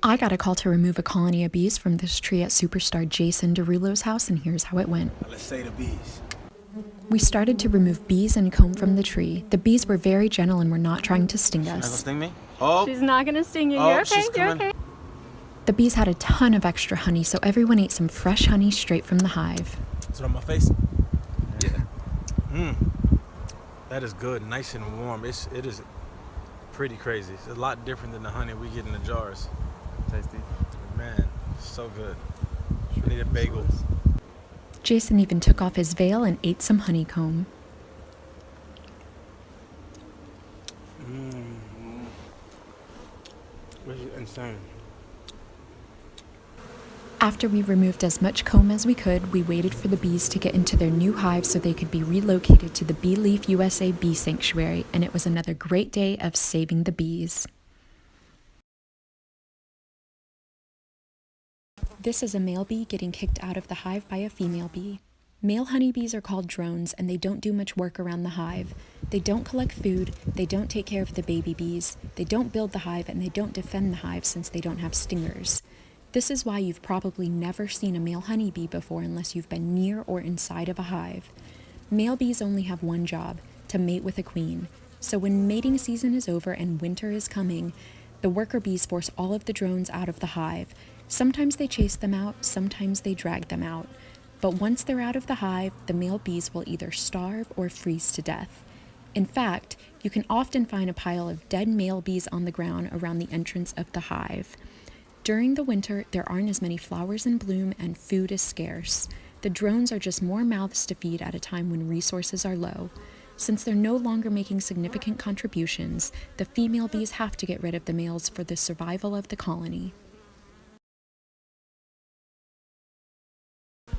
I got a call to remove a colony of bees from this tree at superstar Jason Derulo's house, and here's how it went. Let's say the bees. We started to remove bees and comb from the tree. The bees were very gentle and were not trying to sting Not gonna us. sting me? Oh, She's not gonna sting you. Oh, You're okay. she's You're coming. okay. The bees had a ton of extra honey, so everyone ate some fresh honey straight from the hive. is it on my face? Yeah. That is good, nice and warm. It is pretty crazy. It's a lot different than the honey we get in the jars. Tasty. Man, so good. I need a bagel. Jason even took off his veil and ate some honeycomb. This is insane. After we removed as much comb as we could, we waited for the bees to get into their new hive so they could be relocated to the Bee Leaf USA Bee Sanctuary, and it was another great day of saving the bees. This is a male bee getting kicked out of the hive by a female bee. Male honeybees are called drones, and they don't do much work around the hive. They don't collect food, they don't take care of the baby bees, they don't build the hive, and they don't defend the hive since they don't have stingers. This is why you've probably never seen a male honeybee before unless you've been near or inside of a hive. Male bees only have one job, to mate with a queen. So when mating season is over and winter is coming, the worker bees force all of the drones out of the hive. Sometimes they chase them out, sometimes they drag them out. But once they're out of the hive, the male bees will either starve or freeze to death. In fact, you can often find a pile of dead male bees on the ground around the entrance of the hive. During the winter, there aren't as many flowers in bloom and food is scarce. The drones are just more mouths to feed at a time when resources are low. Since they're no longer making significant contributions, the female bees have to get rid of the males for the survival of the colony.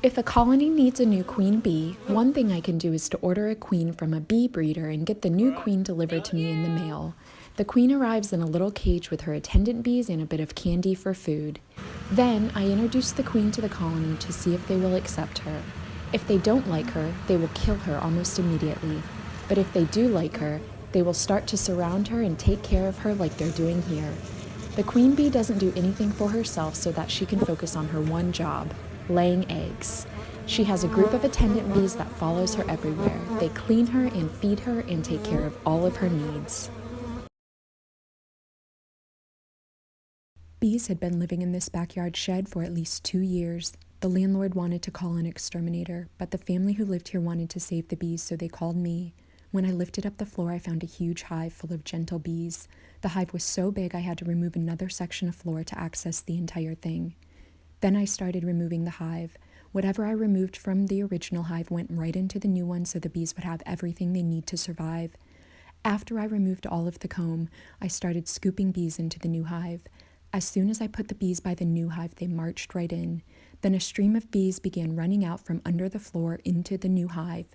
If a colony needs a new queen bee, one thing I can do is to order a queen from a bee breeder and get the new queen delivered to me in the mail. The queen arrives in a little cage with her attendant bees and a bit of candy for food. Then I introduce the queen to the colony to see if they will accept her. If they don't like her, they will kill her almost immediately. But if they do like her, they will start to surround her and take care of her like they're doing here. The queen bee doesn't do anything for herself so that she can focus on her one job, laying eggs. She has a group of attendant bees that follows her everywhere. They clean her and feed her and take care of all of her needs. Bees had been living in this backyard shed for at least 2 years. The landlord wanted to call an exterminator, but the family who lived here wanted to save the bees, so they called me. When I lifted up the floor, I found a huge hive full of gentle bees. The hive was so big I had to remove another section of floor to access the entire thing. Then I started removing the hive. Whatever I removed from the original hive went right into the new one so the bees would have everything they need to survive. After I removed all of the comb, I started scooping bees into the new hive. As soon as I put the bees by the new hive, they marched right in. Then a stream of bees began running out from under the floor into the new hive.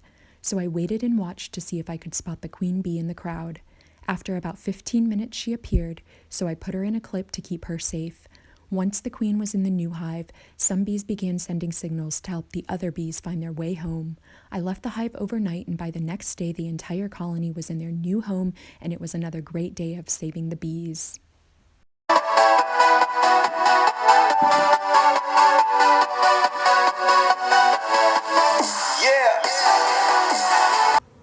So I waited and watched to see if I could spot the queen bee in the crowd. After about 15 minutes, she appeared, so I put her in a clip to keep her safe. Once the queen was in the new hive, some bees began sending signals to help the other bees find their way home. I left the hive overnight, and by the next day, the entire colony was in their new home, and it was another great day of saving the bees.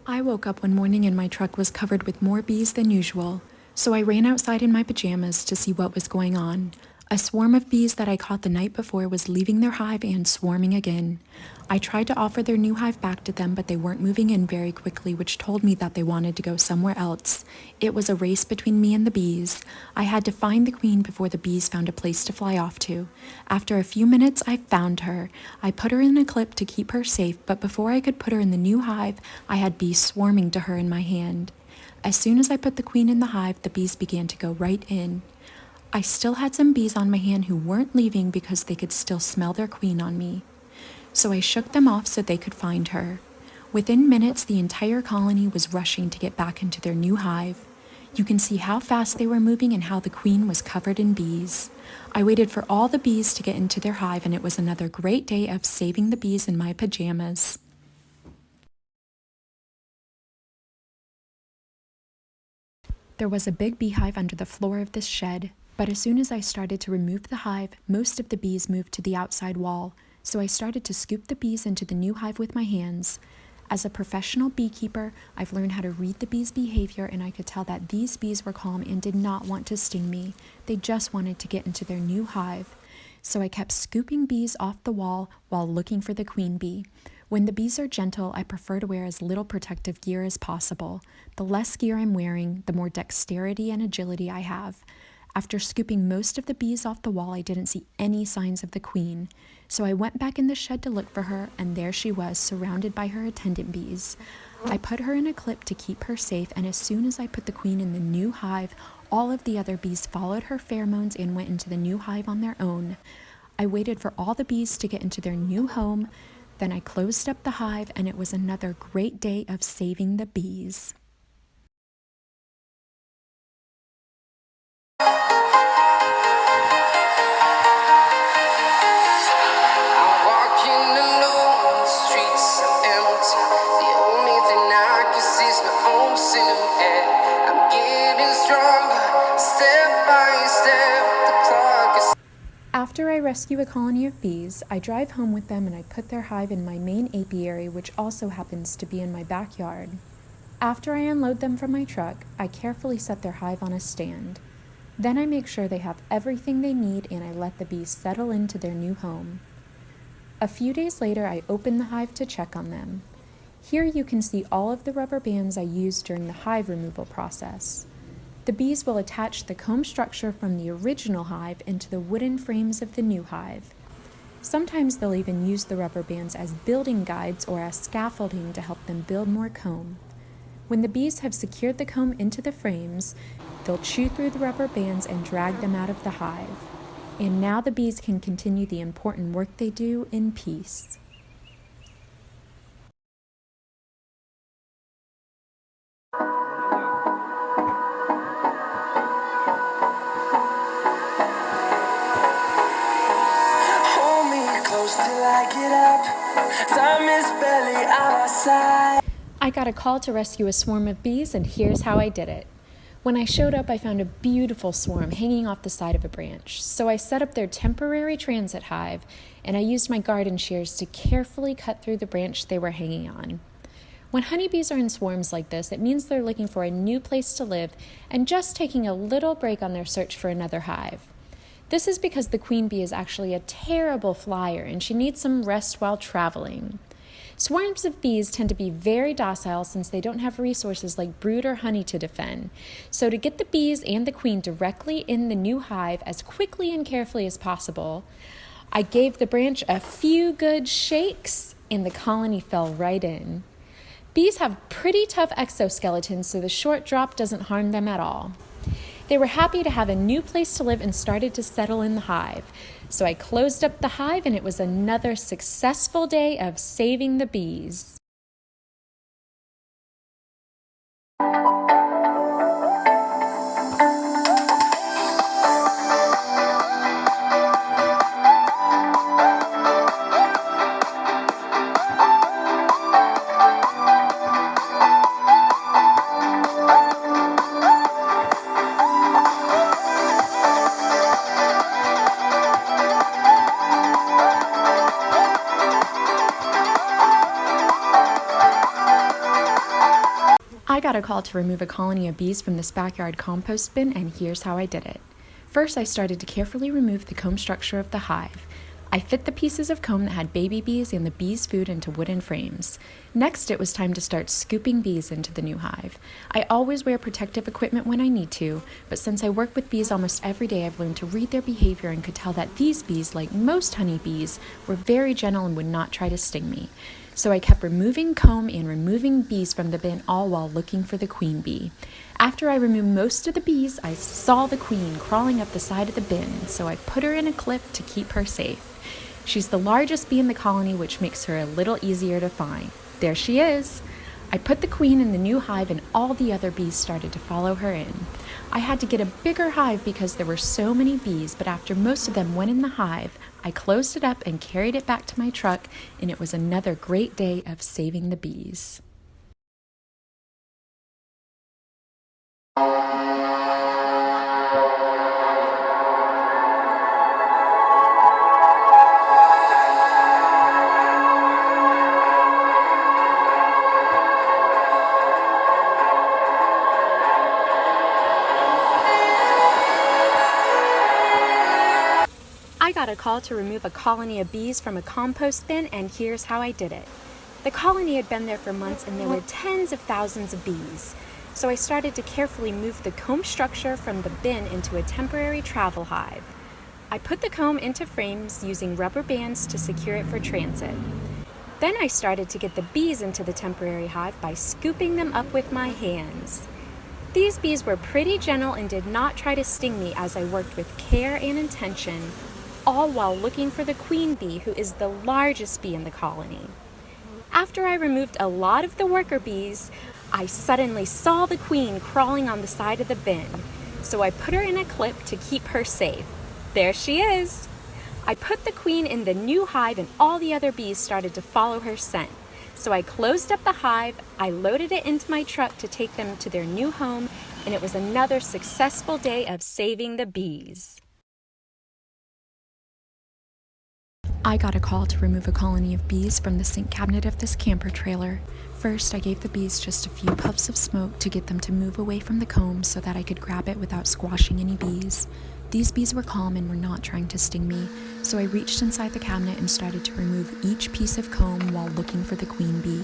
I woke up one morning and my truck was covered with more bees than usual, so I ran outside in my pajamas to see what was going on. A swarm of bees that I caught the night before was leaving their hive and swarming again. I tried to offer their new hive back to them, but they weren't moving in very quickly, which told me that they wanted to go somewhere else. It was a race between me and the bees. I had to find the queen before the bees found a place to fly off to. After a few minutes, I found her. I put her in a clip to keep her safe, but before I could put her in the new hive, I had bees swarming to her in my hand. As soon as I put the queen in the hive, the bees began to go right in. I still had some bees on my hand who weren't leaving because they could still smell their queen on me. So I shook them off so they could find her. Within minutes, the entire colony was rushing to get back into their new hive. You can see how fast they were moving and how the queen was covered in bees. I waited for all the bees to get into their hive, and it was another great day of saving the bees in my pajamas. There was a big beehive under the floor of this shed, but But as soon as I started to remove the hive, most of the bees moved to the outside wall, so I started to scoop the bees into the new hive with my hands. As a professional beekeeper, I've learned how to read the bees' behavior, and I could tell that these bees were calm and did not want to sting me. They just wanted to get into their new hive. So I kept scooping bees off the wall while looking for the queen bee. When the bees are gentle, I prefer to wear as little protective gear as possible. The less gear I'm wearing, the more dexterity and agility I have. After scooping most of the bees off the wall, I didn't see any signs of the queen. So I went back in the shed to look for her, and there she was, surrounded by her attendant bees. I put her in a clip to keep her safe, and as soon as I put the queen in the new hive, all of the other bees followed her pheromones and went into the new hive on their own. I waited for all the bees to get into their new home, then I closed up the hive, and it was another great day of saving the bees. After I rescue a colony of bees, I drive home with them and I put their hive in my main apiary, which also happens to be in my backyard. After I unload them from my truck, I carefully set their hive on a stand. Then I make sure they have everything they need and I let the bees settle into their new home. A few days later, I open the hive to check on them. Here you can see all of the rubber bands I used during the hive removal process. The bees will attach the comb structure from the original hive into the wooden frames of the new hive. Sometimes they'll even use the rubber bands as building guides or as scaffolding to help them build more comb. When the bees have secured the comb into the frames, they'll chew through the rubber bands and drag them out of the hive. And now the bees can continue the important work they do in peace. I got a call to rescue a swarm of bees, and here's how I did it. When I showed up, I found a beautiful swarm hanging off the side of a branch. So I set up their temporary transit hive, and I used my garden shears to carefully cut through the branch they were hanging on. When honeybees are in swarms like this, it means they're looking for a new place to live and just taking a little break on their search for another hive. This is because the queen bee is actually a terrible flyer, and she needs some rest while traveling. Swarms of bees tend to be very docile since they don't have resources like brood or honey to defend. So to get the bees and the queen directly in the new hive as quickly and carefully as possible, I gave the branch a few good shakes and the colony fell right in. Bees have pretty tough exoskeletons, so the short drop doesn't harm them at all. They were happy to have a new place to live and started to settle in the hive. So I closed up the hive, and it was another successful day of saving the bees. I got a call to remove a colony of bees from this backyard compost bin, and here's how I did it. First, I started to carefully remove the comb structure of the hive. I fit the pieces of comb that had baby bees and the bees' food into wooden frames. Next, it was time to start scooping bees into the new hive. I always wear protective equipment when I need to, but since I work with bees almost every day, I've learned to read their behavior and could tell that these bees, like most honeybees, were very gentle and would not try to sting me. So I kept removing comb and removing bees from the bin, all while looking for the queen bee. After I removed most of the bees, I saw the queen crawling up the side of the bin, so I put her in a clip to keep her safe. She's the largest bee in the colony, which makes her a little easier to find. There she is. I put the queen in the new hive, and all the other bees started to follow her in. I had to get a bigger hive because there were so many bees, but after most of them went in the hive, I closed it up and carried it back to my truck, and it was another great day of saving the bees. got a call to remove a colony of bees from a compost bin, and here's how I did it. The colony had been there for months and there were tens of thousands of bees. So I started to carefully move the comb structure from the bin into a temporary travel hive. I put the comb into frames using rubber bands to secure it for transit. Then I started to get the bees into the temporary hive by scooping them up with my hands. These bees were pretty gentle and did not try to sting me as I worked with care and intention, all while looking for the queen bee, who is the largest bee in the colony. After I removed a lot of the worker bees, I suddenly saw the queen crawling on the side of the bin, so I put her in a clip to keep her safe. There she is! I put the queen in the new hive and all the other bees started to follow her scent. So I closed up the hive, I loaded it into my truck to take them to their new home, and it was another successful day of saving the bees. I got a call to remove a colony of bees from the sink cabinet of this camper trailer. First, I gave the bees just a few puffs of smoke to get them to move away from the comb so that I could grab it without squashing any bees. These bees were calm and were not trying to sting me, so I reached inside the cabinet and started to remove each piece of comb while looking for the queen bee.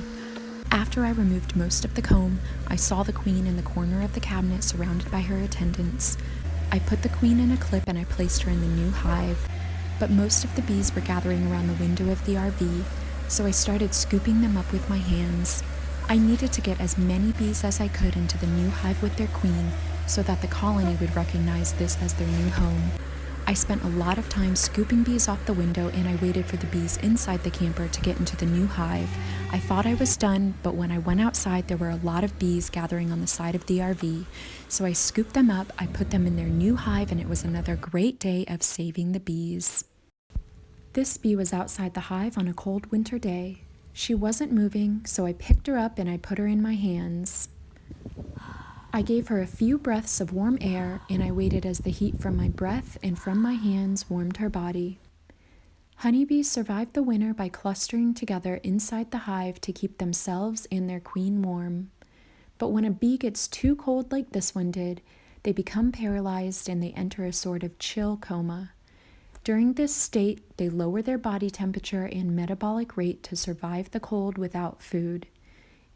After I removed most of the comb, I saw the queen in the corner of the cabinet surrounded by her attendants. I put the queen in a clip and I placed her in the new hive. But most of the bees were gathering around the window of the RV, so I started scooping them up with my hands. I needed to get as many bees as I could into the new hive with their queen so that the colony would recognize this as their new home. I spent a lot of time scooping bees off the window and I waited for the bees inside the camper to get into the new hive. I thought I was done, but when I went outside there were a lot of bees gathering on the side of the RV. So I scooped them up, I put them in their new hive, and it was another great day of saving the bees. This bee was outside the hive on a cold winter day. She wasn't moving, so I picked her up and I put her in my hands. I gave her a few breaths of warm air and I waited as the heat from my breath and from my hands warmed her body. Honeybees survived the winter by clustering together inside the hive to keep themselves and their queen warm. But when a bee gets too cold like this one did, they become paralyzed and they enter a sort of chill coma. During this state, they lower their body temperature and metabolic rate to survive the cold without food.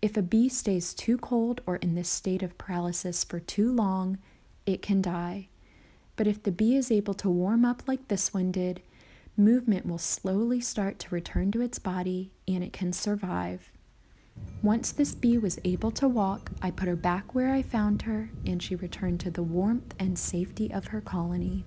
If a bee stays too cold or in this state of paralysis for too long, it can die. But if the bee is able to warm up like this one did, movement will slowly start to return to its body and it can survive. Once this bee was able to walk, I put her back where I found her and she returned to the warmth and safety of her colony.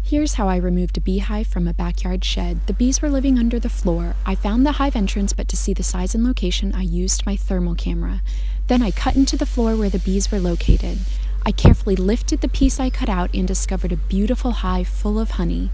Here's how I removed a beehive from a backyard shed. The bees were living under the floor. I found the hive entrance, but to see the size and location, I used my thermal camera. Then I cut into the floor where the bees were located. I carefully lifted the piece I cut out and discovered a beautiful hive full of honey.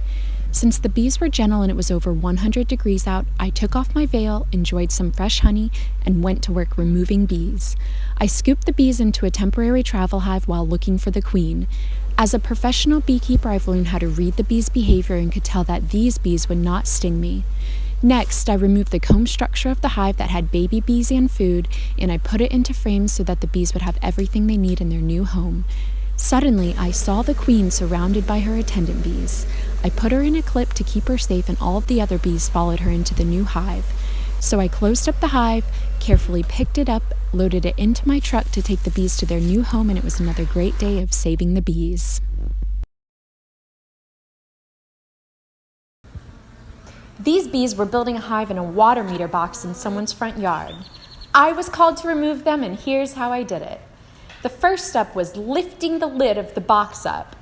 Since the bees were gentle and it was over 100 degrees out, I took off my veil, enjoyed some fresh honey, and went to work removing bees. I scooped the bees into a temporary travel hive while looking for the queen. As a professional beekeeper, I've learned how to read the bees' behavior and could tell that these bees would not sting me. Next, I removed the comb structure of the hive that had baby bees and food, and I put it into frames so that the bees would have everything they need in their new home. Suddenly, I saw the queen surrounded by her attendant bees. I put her in a clip to keep her safe, and all of the other bees followed her into the new hive. So I closed up the hive, carefully picked it up, loaded it into my truck to take the bees to their new home, and it was another great day of saving the bees. These bees were building a hive in a water meter box in someone's front yard. I was called to remove them, and here's how I did it. The first step was lifting the lid of the box up.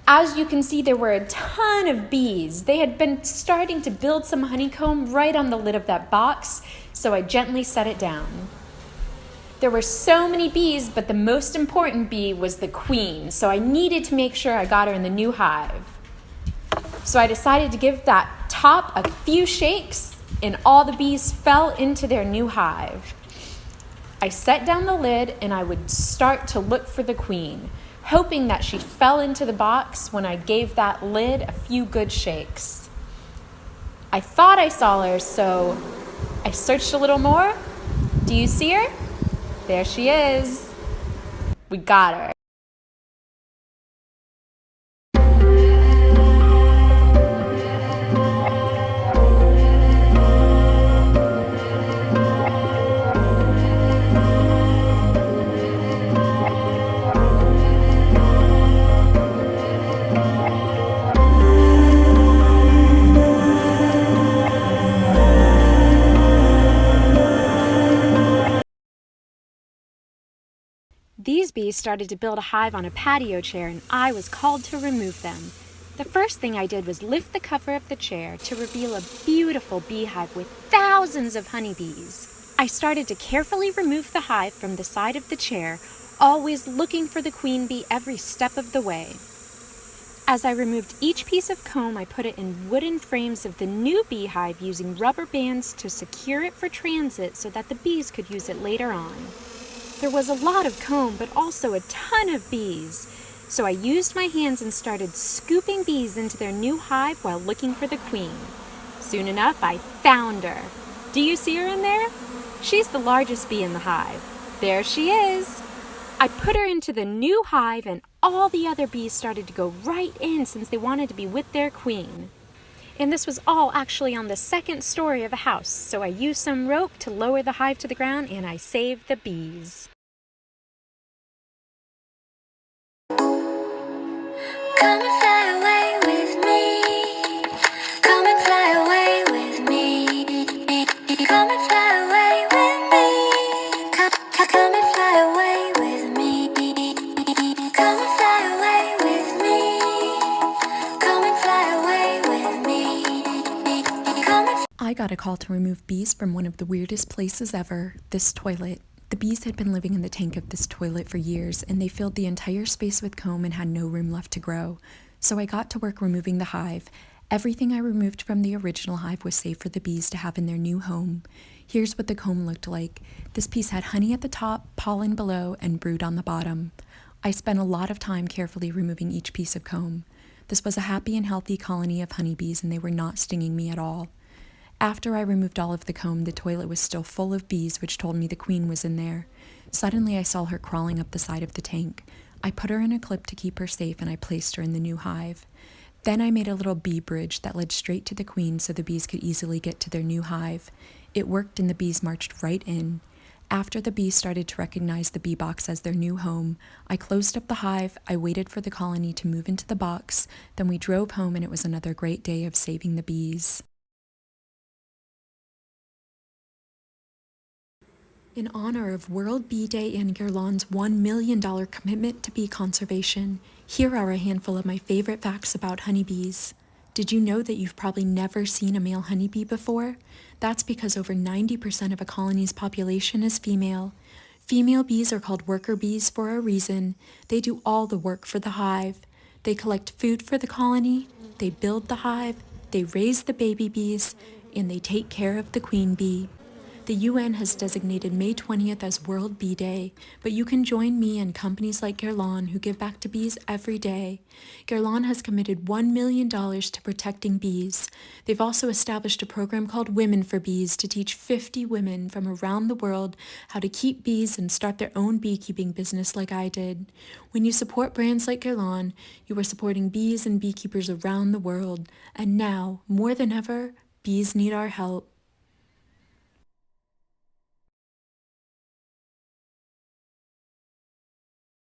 As you can see, there were a ton of bees. They had been starting to build some honeycomb right on the lid of that box, so I gently set it down. There were so many bees, but the most important bee was the queen, so I needed to make sure I got her in the new hive. So I decided to give that top a few shakes, and all the bees fell into their new hive. I set down the lid and I would start to look for the queen, hoping that she fell into the box when I gave that lid a few good shakes. I thought I saw her, so I searched a little more. Do you see her? There she is. We got her. bees started to build a hive on a patio chair, and I was called to remove them. The first thing I did was lift the cover of the chair to reveal a beautiful beehive with thousands of honeybees. I started to carefully remove the hive from the side of the chair, always looking for the queen bee every step of the way. As I removed each piece of comb, I put it in wooden frames of the new beehive using rubber bands to secure it for transit so that the bees could use it later on. There was a lot of comb, but also a ton of bees. So I used my hands and started scooping bees into their new hive while looking for the queen. Soon enough, I found her. Do you see her in there? She's the largest bee in the hive. There she is. I put her into the new hive, and all the other bees started to go right in since they wanted to be with their queen. And this was all actually on the second story of a house, so I used some rope to lower the hive to the ground, and I saved the bees. Come and fly away with me. Come and fly away with me. Come and fly away with me. Come and fly away with me. Come and fly away with me. Come and fly away with me. Come and I got a call to remove bees from one of the weirdest places ever, this toilet. The bees had been living in the tank of this toilet for years, and they filled the entire space with comb and had no room left to grow. So I got to work removing the hive. Everything I removed from the original hive was safe for the bees to have in their new home. Here's what the comb looked like. This piece had honey at the top, pollen below, and brood on the bottom. I spent a lot of time carefully removing each piece of comb. This was a happy and healthy colony of honeybees, and they were not stinging me at all. After I removed all of the comb, the toilet was still full of bees, which told me the queen was in there. Suddenly, I saw her crawling up the side of the tank. I put her in a clip to keep her safe, and I placed her in the new hive. Then I made a little bee bridge that led straight to the queen so the bees could easily get to their new hive. It worked, and the bees marched right in. After the bees started to recognize the bee box as their new home, I closed up the hive, I waited for the colony to move into the box, then we drove home, and it was another great day of saving the bees. In honor of World Bee Day and Guerlain's $1 million commitment to bee conservation, here are a handful of my favorite facts about honeybees. Did you know that you've probably never seen a male honeybee before? That's because over 90% of a colony's population is female. Female bees are called worker bees for a reason. They do all the work for the hive. They collect food for the colony, they build the hive, they raise the baby bees, and they take care of the queen bee. The UN has designated May 20th as World Bee Day, but you can join me and companies like Guerlain who give back to bees every day. Guerlain has committed $1 million to protecting bees. They've also established a program called Women for Bees to teach 50 women from around the world how to keep bees and start their own beekeeping business like I did. When you support brands like Guerlain, you are supporting bees and beekeepers around the world. And now, more than ever, bees need our help.